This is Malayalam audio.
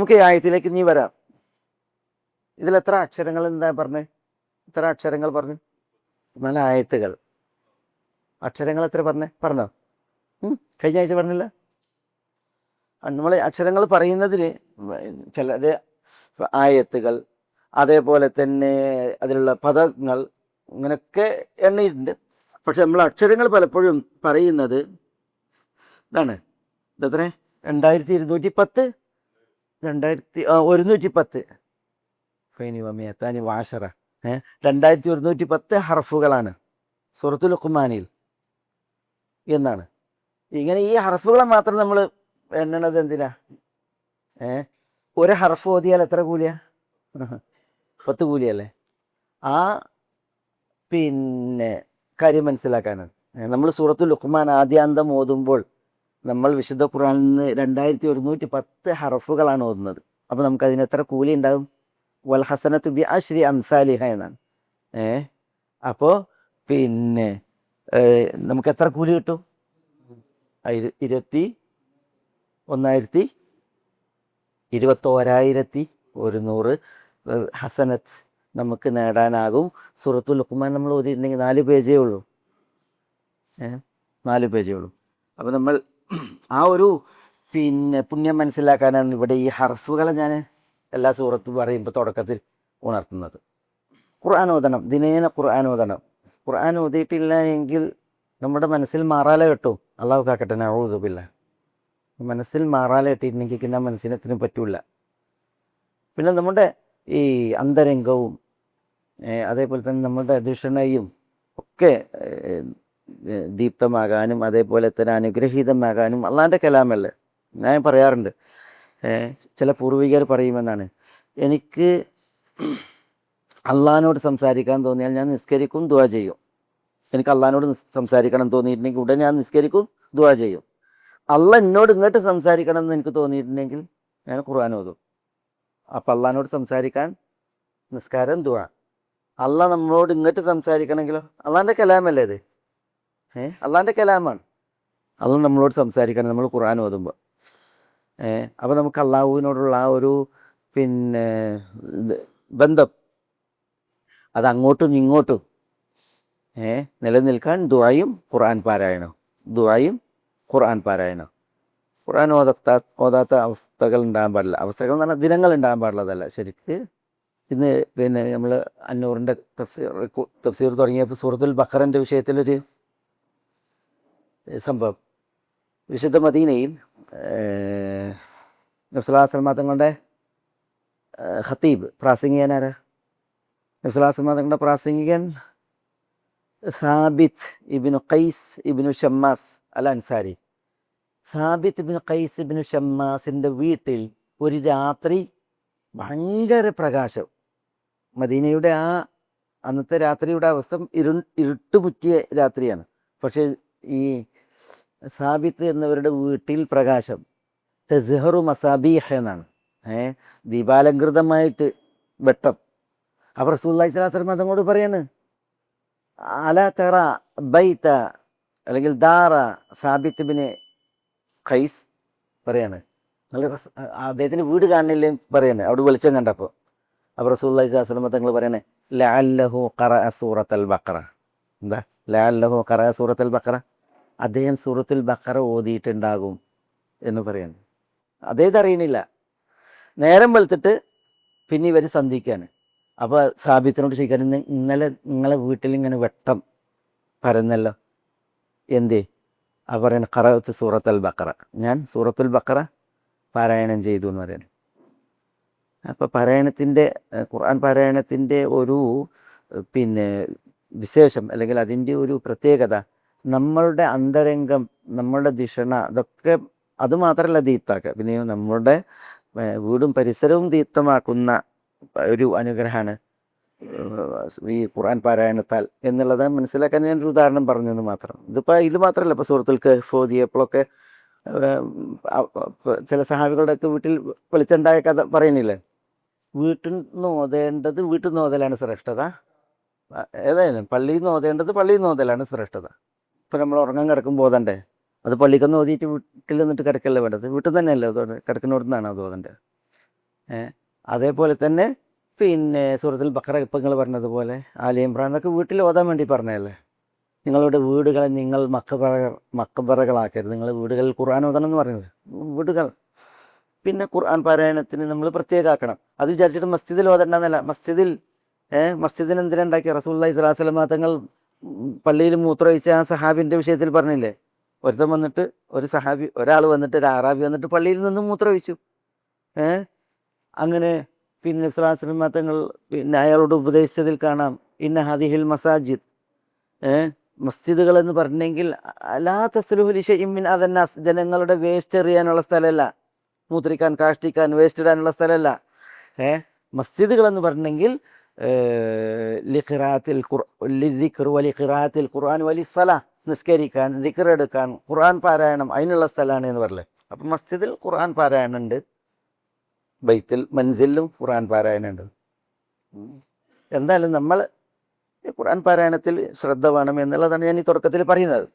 നമുക്ക് ഈ ആയത്തിലേക്ക് ഇനി വരാം. ഇതിൽ എത്ര അക്ഷരങ്ങൾ എന്താ പറഞ്ഞേ? എത്ര അക്ഷരങ്ങൾ പറഞ്ഞു? 4 ആയത്തുകൾ. അക്ഷരങ്ങൾ എത്ര പറഞ്ഞോ? കഴിഞ്ഞ ആഴ്ച പറഞ്ഞില്ല? നമ്മൾ അക്ഷരങ്ങൾ പറയുന്നതിൽ ചിലത് ആയത്തുകൾ, അതേപോലെ തന്നെ അതിലുള്ള പദങ്ങൾ, ഇങ്ങനെയൊക്കെ എണ്ണിയിട്ടുണ്ട്. പക്ഷെ നമ്മൾ അക്ഷരങ്ങൾ പലപ്പോഴും പറയുന്നത് ഇതാണ്. ഇതെത്ര? 2210 110 ഫൈനി വാഷറ 2110 ഹർഫുകളാണ് സൂറത്തുൽ ലുഖ്മാനിൽ എന്നാണ്. ഇങ്ങനെ ഈ ഹർഫുകളെ മാത്രം നമ്മൾ എണ്ണണത് എന്തിനാ? ഒരു ഹർഫ് ഓതിയാൽ എത്ര കൂലിയാ? 10 കൂലിയല്ലേ? ആ പിന്നെ കാര്യം മനസ്സിലാക്കാനാണ്. നമ്മൾ സൂറത്തുൽ ലുഖ്മാൻ ആദ്യാന്തം ഓതുമ്പോൾ നമ്മൾ വിശുദ്ധ ഖുർആനിൽ നിന്ന് 2110 ഹർഫുകളാണ് ഓതുന്നത്. അപ്പോൾ നമുക്ക് അതിന് എത്ര കൂലി ഉണ്ടാകും? വൽ ഹസനത്തു ബി അശ്രി അംസാലിഹ എന്നാണ്. അപ്പോൾ പിന്നെ നമുക്ക് എത്ര കൂലി കിട്ടും? 21,100 ഹസനത്ത് നമുക്ക് നേടാനാകും. സൂറത്തുൽ ലുഖ്മാൻ നമ്മൾ ഓതിയിട്ടുണ്ടെങ്കിൽ 4 പേജേ ഉള്ളൂ. 4 പേജേ ഉള്ളൂ. അപ്പോൾ നമ്മൾ ആ ഒരു പിന്നെ പുണ്യം മനസ്സിലാക്കാനാണ് ഇവിടെ ഈ ഹർഫുകളെ ഞാൻ എല്ലാ സൂറത്തും പറയുമ്പോൾ തുടക്കത്തിൽ ഉണർത്തുന്നത്. ഖുർആൻ ഓതണം, ദിനേന ഖുർആൻ ഓതണം. ഖുർആൻ ഓതിയിട്ടില്ല എങ്കിൽ നമ്മുടെ മനസ്സിൽ മാറാല കിട്ടും. അള്ളാഹു കാക്കട്ടെ, നഊദു ബില്ലാഹ്. മനസ്സിൽ മാറാല കിട്ടിയിട്ടുണ്ടെങ്കിൽ പിന്നെ മനസ്സിനത്തിനും പറ്റൂല. പിന്നെ നമ്മുടെ ഈ അന്തരംഗവും അതേപോലെ തന്നെ നമ്മുടെ ധിഷണയും ഒക്കെ ദീപ്തമാകാനും അതേപോലെ തന്നെ അനുഗ്രഹീതമാകാനും അള്ളാൻ്റെ കലാമല്ലേ. ഞാൻ പറയാറുണ്ട്, ചില പൂർവികർ പറയുമെന്നാണ്, എനിക്ക് അള്ളാഹിനോട് സംസാരിക്കാൻ തോന്നിയാൽ ഞാൻ നിസ്കരിക്കും, ദുആ ചെയ്യും. എനിക്ക് അള്ളാഹിനോട് സംസാരിക്കണം തോന്നിയിട്ടുണ്ടെങ്കിൽ ഉടനെ ഞാൻ നിസ്കരിക്കും, ദുആ ചെയ്യും. അള്ളാഹ് എന്നോട് ഇങ്ങോട്ട് സംസാരിക്കണം എന്ന് എനിക്ക് തോന്നിയിട്ടുണ്ടെങ്കിൽ ഞാൻ ഖുർആൻ ഓതും. അപ്പം അള്ളാഹിനോട് സംസാരിക്കാൻ നിസ്കാരം, ദുആ. അള്ളാഹ് നമ്മളോട് ഇങ്ങോട്ട് സംസാരിക്കണമെങ്കിലോ അള്ളാഹിൻ്റെ കലാമല്ലേ ഇത്? അള്ളാഹിൻ്റെ കലാമാണ്. അള്ളാഹ് നമ്മളോട് സംസാരിക്കണം നമ്മൾ ഖുർആൻ ഓതുമ്പോൾ. അപ്പോൾ നമുക്ക് അള്ളാഹുവിനോടുള്ള ആ ഒരു പിന്നെ ബന്ധം അത് അങ്ങോട്ടും ഇങ്ങോട്ടും നിലനിൽക്കാൻ ദുആയും ഖുർആൻ പാരായണം, ദുആയും ഖുർആൻ പാരായണം. ഖുർആൻ ഓതാത്ത അവസ്ഥകൾ ഉണ്ടാകാൻ പാടില്ല. അവസ്ഥകൾ എന്ന് പറഞ്ഞാൽ ദിനങ്ങൾ ഉണ്ടാകാൻ പാടുള്ളതല്ല. ശരിക്ക് ഇന്ന് പിന്നെ നമ്മൾ അന്നൂറിൻ്റെ തഫ്സീർ തുടങ്ങിയപ്പോൾ സൂറത്തുൽ ബഖറൻ്റെ വിഷയത്തിലൊരു സംഭവം, വിശുദ്ധ മദീനയിൽ നബി സല്ലല്ലാഹു അലൈഹി വസല്ലം തങ്ങളുടെ ഖത്തീബ്, പ്രാസംഗികനാരാ? നബി സല്ലല്ലാഹു അലൈഹി വസല്ലം തങ്ങളുടെ പ്രാസംഗികൻ സാബിത്ത് ഇബ്നു ഖൈസ് ഇബ്നു ഷമ്മാസ് അൽ അൻസാരി. സാബിത്ത് ഇബ്നു ഖൈസ് ഇബ്നു ഷമ്മാസിൻ്റെ വീട്ടിൽ ഒരു രാത്രി ഭയങ്കര പ്രകാശം. മദീനയുടെ അന്നത്തെ രാത്രിയുടെ അവസ്ഥ ഇരുട്ടുമുറ്റിയ രാത്രിയാണ്. പക്ഷേ ഈ സാബിത്ത് എന്നവരുടെ വീട്ടിൽ പ്രകാശം, തസ്ഹറു മസാബീഹ് എന്നാണ്, ദീപാലങ്കൃതമായിട്ട് വെട്ടം. അപ്പോൾ റസൂലുള്ളാഹി സ്വല്ലല്ലാഹു അലൈഹി വസല്ലം അതങ്ങോട്ട് പറയാണ്, അലാ തറ ബൈത അല്ലെങ്കിൽ ദാറ സാബിത്ത് ഇബ്നു ഖൈസ് പറയാണ്, നിങ്ങൾ അദ്ദേഹത്തിൻ്റെ വീട് കാണുന്നില്ലേ പറയാണ്, അവിടെ വെളിച്ചം കണ്ടപ്പോൾ. അപ്പോൾ റസൂലുള്ളാഹി സ്വല്ലല്ലാഹു അലൈഹി വസല്ലം തങ്ങൾ പറയണേ, ലഅല്ലഹു ഖറഅ സൂറത്തുൽ ബഖറ. എന്താ ലഅല്ലഹു ഖറഅ സൂറത്തുൽ ബഖറ? അദ്ദേഹം സൂറത്തുൽ ബഖറ ഓതിയിട്ടുണ്ടാകും എന്ന് പറയുന്നു. അദ്ദേഹം അറിയണില്ല. നേരം വെളുത്തിട്ട് പിന്നെ ഇവർ സന്ധിക്കുകയാണ്. അപ്പോൾ സാബിത്തിനോട് ചോദിക്കാൻ, ഇന്നലെ നിങ്ങളെ വീട്ടിൽ ഇങ്ങനെ വെട്ടം പരന്നല്ലോ, എന്തേ? അപ്പോൾ പറയുന്നത് ഖറഅത്ത് സൂറത്തുൽ ബഖറ, ഞാൻ സൂറത്തുൽ ബഖറ പാരായണം ചെയ്തു എന്ന് പറയുന്നത്. അപ്പോൾ ഖുർആൻ പാരായണത്തിൻ്റെ ഒരു പിന്നെ വിശേഷം അല്ലെങ്കിൽ അതിൻ്റെ ഒരു പ്രത്യേകത, നമ്മളുടെ അന്തരംഗം, നമ്മളുടെ ധിഷണ, അതൊക്കെ അതുമാത്രമല്ല ദീപ്താക്കുക, പിന്നെ നമ്മളുടെ വീടും പരിസരവും ദീപ്തമാക്കുന്ന ഒരു അനുഗ്രഹമാണ് ഈ ഖുർആൻ പാരായണത്താൽ എന്നുള്ളത് മനസ്സിലാക്കാൻ ഞാനൊരു ഉദാഹരണം പറഞ്ഞെന്ന് മാത്രം. ഇതിപ്പോൾ ഇതിൽ മാത്രമല്ല, ഇപ്പോൾ സൂറത്തുൽ കഹ്ഫ് ഓതിയപ്പോഴൊക്കെ ചില സഹാബികളുടെയൊക്കെ വീട്ടിൽ വെളിച്ചുണ്ടായ കഥ പറയുന്നില്ലേ? വീട്ടിൽ നിന്ന് ഓതേണ്ടത് വീട്ടിൽ നിന്ന് ഓതലാണ് ശ്രേഷ്ഠത. ഏതായാലും പള്ളിയിൽ നിന്ന് ഓതേണ്ടത് പള്ളിയിൽ നിന്ന് ഓതലാണ് ശ്രേഷ്ഠത. ഇപ്പോൾ നമ്മൾ ഉറങ്ങാൻ കിടക്കുമ്പോൾ ഓതണ്ടേ? അത് പള്ളിക്കൊന്ന് ഓതിയിട്ട് വീട്ടിൽ നിന്നിട്ട് കിടക്കല്ലേ വേണ്ടത്? വീട്ടിൽ തന്നെയല്ലേ കിടക്കുന്നിടത്തുനിന്നാണ് അത് ഓതേണ്ടത്. അതേപോലെ തന്നെ പിന്നെ സൂറത്തുൽ ബഖറ ഇപ്പം നിങ്ങൾ പറഞ്ഞതുപോലെ ആലി ഇമ്രാൻ എന്നൊക്കെ വീട്ടിൽ ഓതാൻ വേണ്ടി പറഞ്ഞതല്ലേ. നിങ്ങളുടെ വീടുകളെ നിങ്ങൾ മക്കബറകളാക്കരുത്, നിങ്ങൾ വീടുകളിൽ ഖുർആൻ ഓതണം എന്ന് പറയുന്നത്. വീടുകൾ പിന്നെ ഖുർആൻ പാരായണത്തിന് നമ്മൾ പ്രത്യേകമാക്കണം. അത് വിചാരിച്ചിട്ട് മസ്ജിദിൽ ഓതണ്ടെന്നല്ല. മസ്ജിദിന് എന്തിനാ ഉണ്ടാക്കി? റസൂലുള്ളാഹി സ്വല്ലല്ലാഹു അലൈഹി വസല്ലം തങ്ങൾ പള്ളിയിൽ മൂത്രമൊഴിച്ച ആ സഹാബിൻ്റെ വിഷയത്തിൽ പറഞ്ഞില്ലേ, ഒരുത്തൻ വന്നിട്ട് ഒരാൾ വന്നിട്ട് ഒരു അറാബി വന്നിട്ട് പള്ളിയിൽ നിന്ന് മൂത്രമൊഴിച്ചു. അങ്ങനെ പിന്നെ സ്വല്ലല്ലാഹു അലൈഹി വസല്ലം തങ്ങൾ പിന്നെ അയാളോട് ഉപദേശിച്ചതിൽ കാണാം, ഇന്ന ഹദിഹിൽ മസാജിദ്, മസ്ജിദുകൾ എന്ന് പറഞ്ഞെങ്കിൽ ലാ തസ്ലുഹു ലിശൈഇൻ മിൻ അദന്നാസ്, ജനങ്ങളുടെ വേസ്റ്റ് എറിയാനുള്ള സ്ഥലമല്ല, മൂത്രിക്കാൻ കാഷ്ടിക്കാൻ വേസ്റ്റ് ഇടാനുള്ള സ്ഥലമല്ല. മസ്ജിദുകൾ എന്ന് പറഞ്ഞെങ്കിൽ ഖുർആൻ വലി സല, നിസ്കരിക്കാൻ, ദിക്ർ എടുക്കാൻ, ഖുർആൻ പാരായണം, അതിനുള്ള സ്ഥലമാണ് എന്ന് പറഞ്ഞത്. അപ്പം മസ്ജിദിൽ ഖുർആൻ പാരായണം ഉണ്ട്, ബൈത്തുൽ മൻസിലും ഖുർആൻ പാരായണം ഉണ്ട്. എന്തായാലും നമ്മൾ ഖുർആൻ പാരായണത്തിൽ ശ്രദ്ധ വേണം എന്നുള്ളതാണ് ഞാൻ ഈ തുടക്കത്തിൽ പറയുന്നത്.